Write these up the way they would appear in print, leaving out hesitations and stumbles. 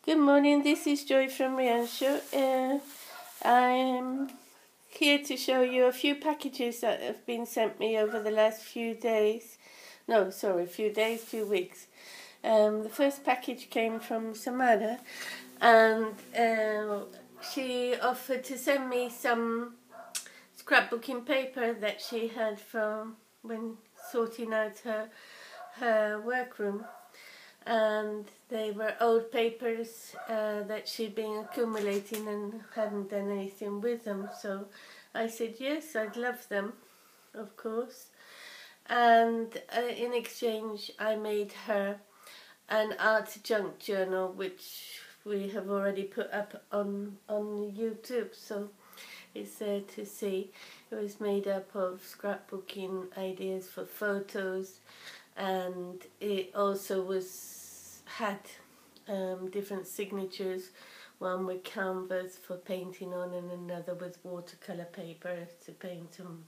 Good morning, this is Joy from Riancho. I'm here to show you a few packages that have been sent me over the last few days. Few weeks. The first package came from Samara, and she offered to send me some scrapbooking paper that she had from when sorting out her workroom. And they were old papers that she'd been accumulating and hadn't done anything with them. So I said yes, I'd love them, of course. And in exchange I made her an art junk journal, which we have already put up on YouTube, so it's there to see. It was made up of scrapbooking ideas for photos, and it also had different signatures, one with canvas for painting on and another with watercolour paper to paint on,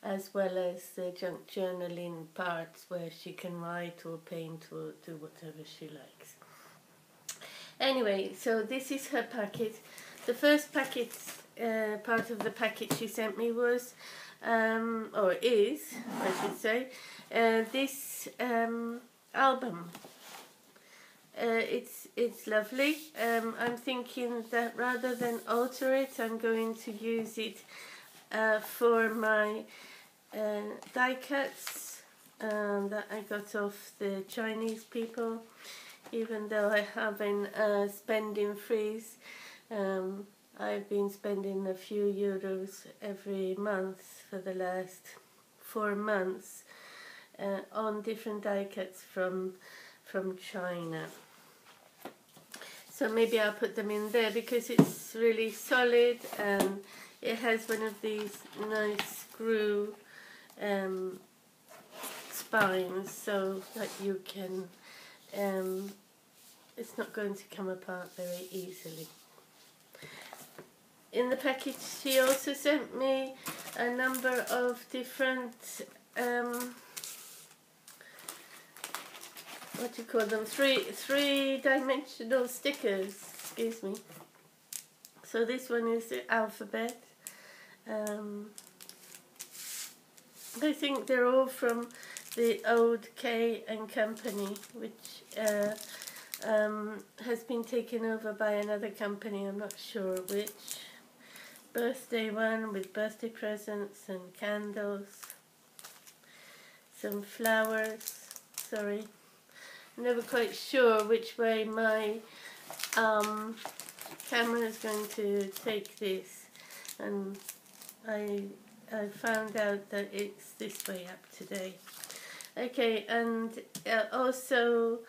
as well as the junk journaling parts where she can write or paint or do whatever she likes. Anyway, so this is her packet. The first packet, part of the packet she sent me was, or is, I should say, this album. It's lovely. I'm thinking that rather than alter it, I'm going to use it for my die cuts that I got off the Chinese people. Even though I haven't spending freeze, I've been spending a few euros every month for the last 4 months on different die cuts from China. So maybe I'll put them in there because it's really solid, and it has one of these nice screw spines so that you can, it's not going to come apart very easily. In the package she also sent me a number of different what do you call them? Three-dimensional stickers. Excuse me. So this one is the alphabet. I think they're all from the old K and Company, which has been taken over by another company. I'm not sure which. Birthday one with birthday presents and candles. Some flowers. Sorry. Never quite sure which way my camera is going to take this, and I found out that it's this way up today. Okay, and also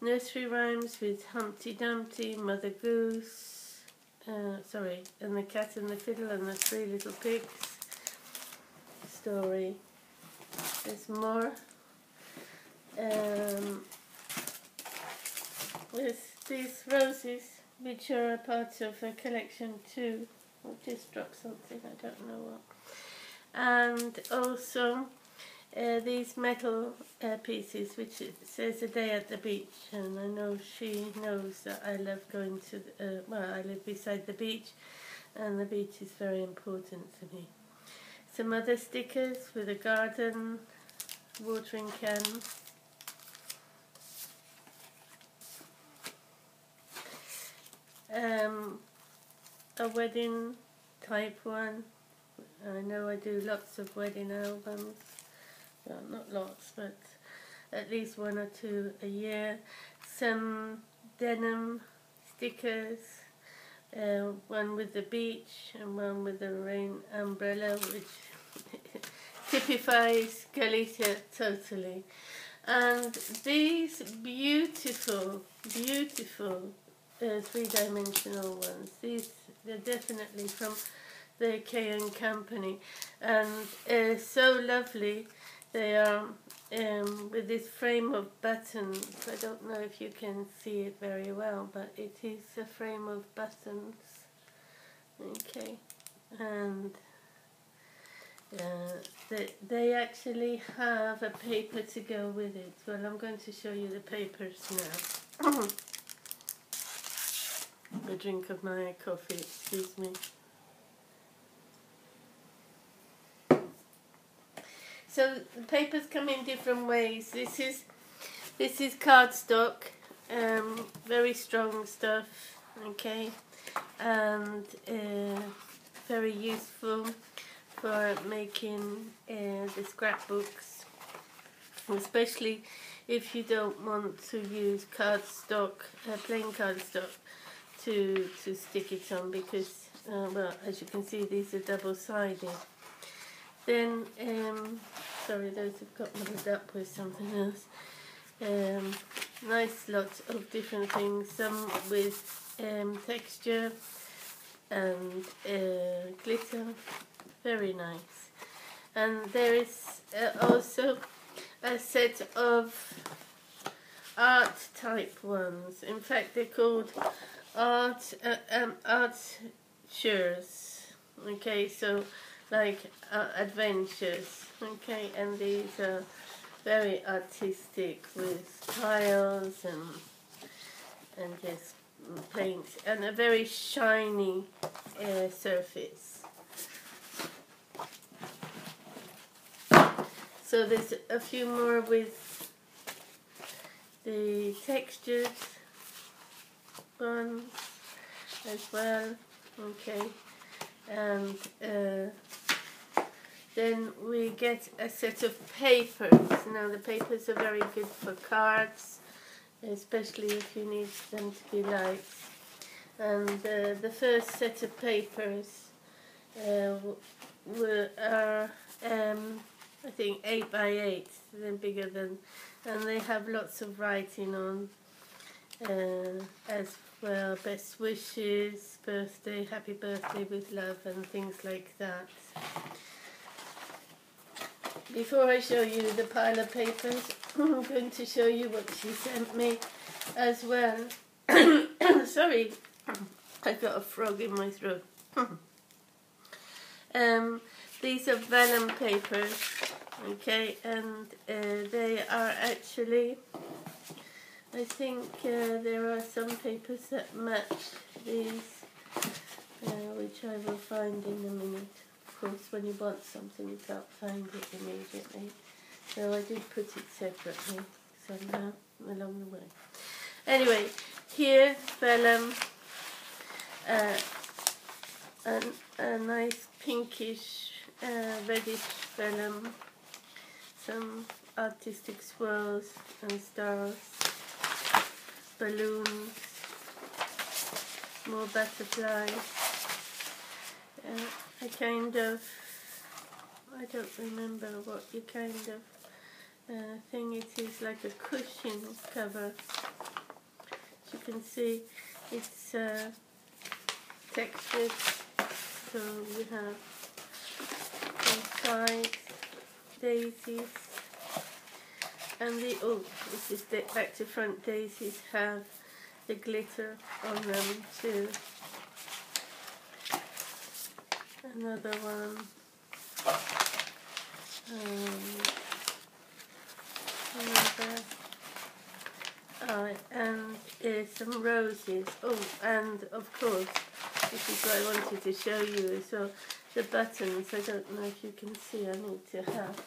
nursery rhymes with Humpty Dumpty, Mother Goose, and the Cat and the Fiddle and the Three Little Pigs story. There's more. With these roses, which are a part of a collection too. I've just dropped something, I don't know what. And also these metal pieces, which it says A Day at the Beach, and I know she knows that I love going to, I live beside the beach, and the beach is very important to me. Some other stickers with a garden, watering can. A wedding type one. I know I do lots of wedding albums. Well, not lots, but at least 1 or 2 a year. Some denim stickers. One with the beach and one with the rain umbrella, which typifies Galicia totally. And these beautiful three-dimensional ones. They're definitely from the K&N Company, and so lovely. They are with this frame of buttons. I don't know if you can see it very well, but it is a frame of buttons. Okay, and they actually have a paper to go with it. Well, I'm going to show you the papers now. drink of my coffee, excuse me. So the papers come in different ways. This is cardstock, very strong stuff, okay, and very useful for making the scrapbooks, especially if you don't want to use cardstock, plain cardstock, to stick it on, because, well, as you can see, these are double-sided. Then, sorry, those have got muddled up with something else. Nice lots of different things, some with texture and glitter, very nice. And there is also a set of art type ones. In fact, they're called artures. Okay, so like adventures. Okay, and these are very artistic with tiles and just paint and a very shiny surface. So there's a few more with the textures ones as well, okay, and then we get a set of papers. Now the papers are very good for cards, especially if you need them to be light. And the first set of papers are I think 8 by 8, they're bigger than, and they have lots of writing on as well, best wishes, birthday, happy birthday with love, and things like that. Before I show you the pile of papers, I'm going to show you what she sent me as well. Sorry, I've got a frog in my throat. These are vellum papers, okay, and they are actually, I think there are some papers that match these, which I will find in a minute. Of course, when you want something, you can't find it immediately. So I did put it separately somehow along the way. Anyway, here, vellum, a nice pinkish, reddish vellum, some artistic swirls and stars, balloons, more butterflies, a kind of, I don't remember what the kind of thing it is, like a cushion cover. As you can see, it's textured, so you have sides, daisies, and the, oh, this is the back to front daisies have the glitter on them too. Another one, and some roses. Oh, and of course, this is what I wanted to show you. So the buttons, I don't know if you can see, I need to have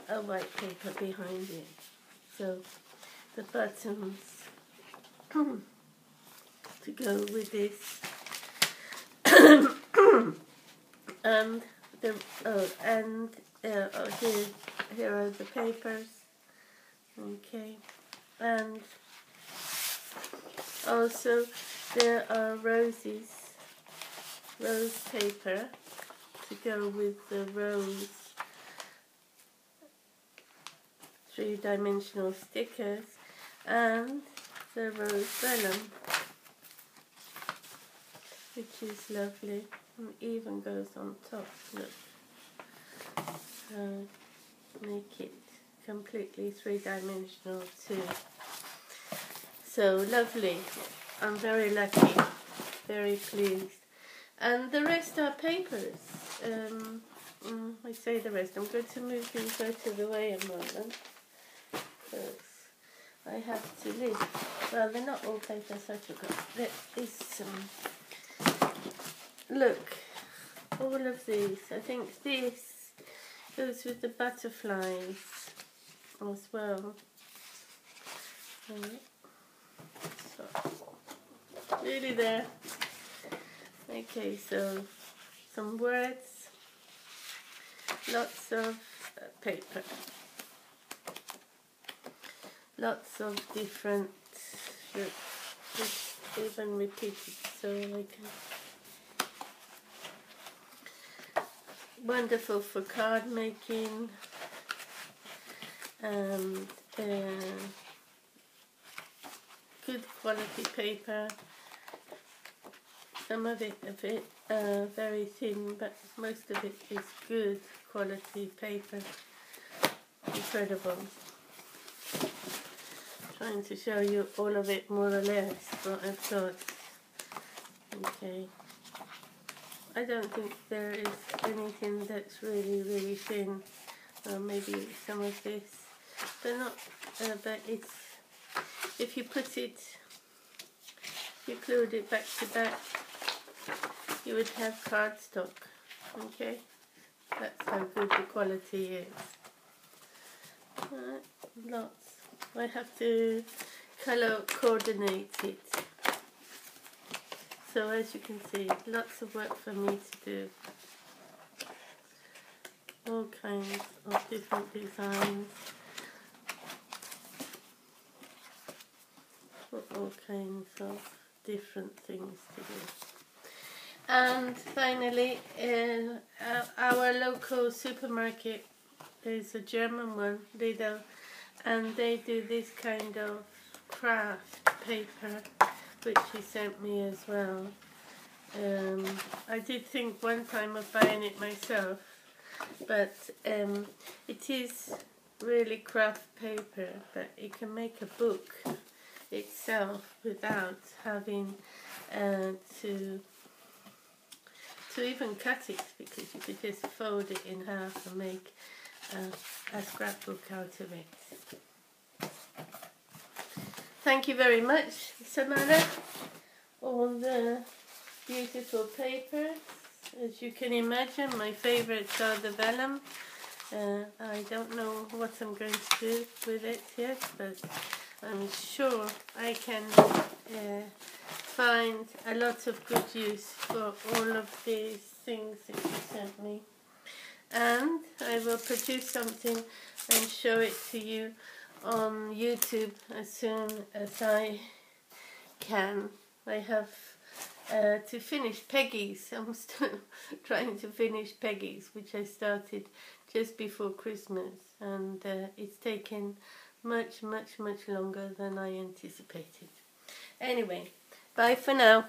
a white paper behind it. So the buttons to go with this. And the here are the papers, okay, and also there are rose paper to go with the rose 3-dimensional stickers, and the rose vellum, which is lovely. And even goes on top, look. So make it completely 3-dimensional too. So lovely. I'm very lucky, very pleased. And the rest are papers. I say the rest. I'm going to move these out of the way a moment. I have to leave. Well, they're not all papers, I forgot. There is some. Look, all of these. I think this goes with the butterflies as well. So, really there. Okay, so some words, lots of paper, lots of different, even repeated, so I can. Wonderful for card making, and good quality paper. Some of it very thin, but most of it is good quality paper. Incredible. Trying to show you all of it more or less, what I've got. Okay. I don't think there is anything that's really thin. Maybe some of this, but not. But it's, if you put it, you glued it back to back, you would have cardstock. Okay, that's how good the quality is. Lots. I have to color coordinate it. So as you can see, lots of work for me to do. All kinds of different designs. For all kinds of different things to do. And finally, our local supermarket, there's a German one, Lidl, and they do this kind of craft paper, which he sent me as well. I did think one time of buying it myself, but it is really craft paper, but it can make a book itself without having to even cut it, because you could just fold it in half and make a scrapbook out of it. Thank you very much, Samara. All the beautiful papers. As you can imagine, my favourites are the vellum. I don't know what I'm going to do with it yet, but I'm sure I can find a lot of good use for all of these things that you sent me. And I will produce something and show it to you on YouTube as soon as I can. I have to finish Peggy's. I'm still trying to finish Peggy's, which I started just before Christmas, and it's taken much longer than I anticipated. Anyway, bye for now.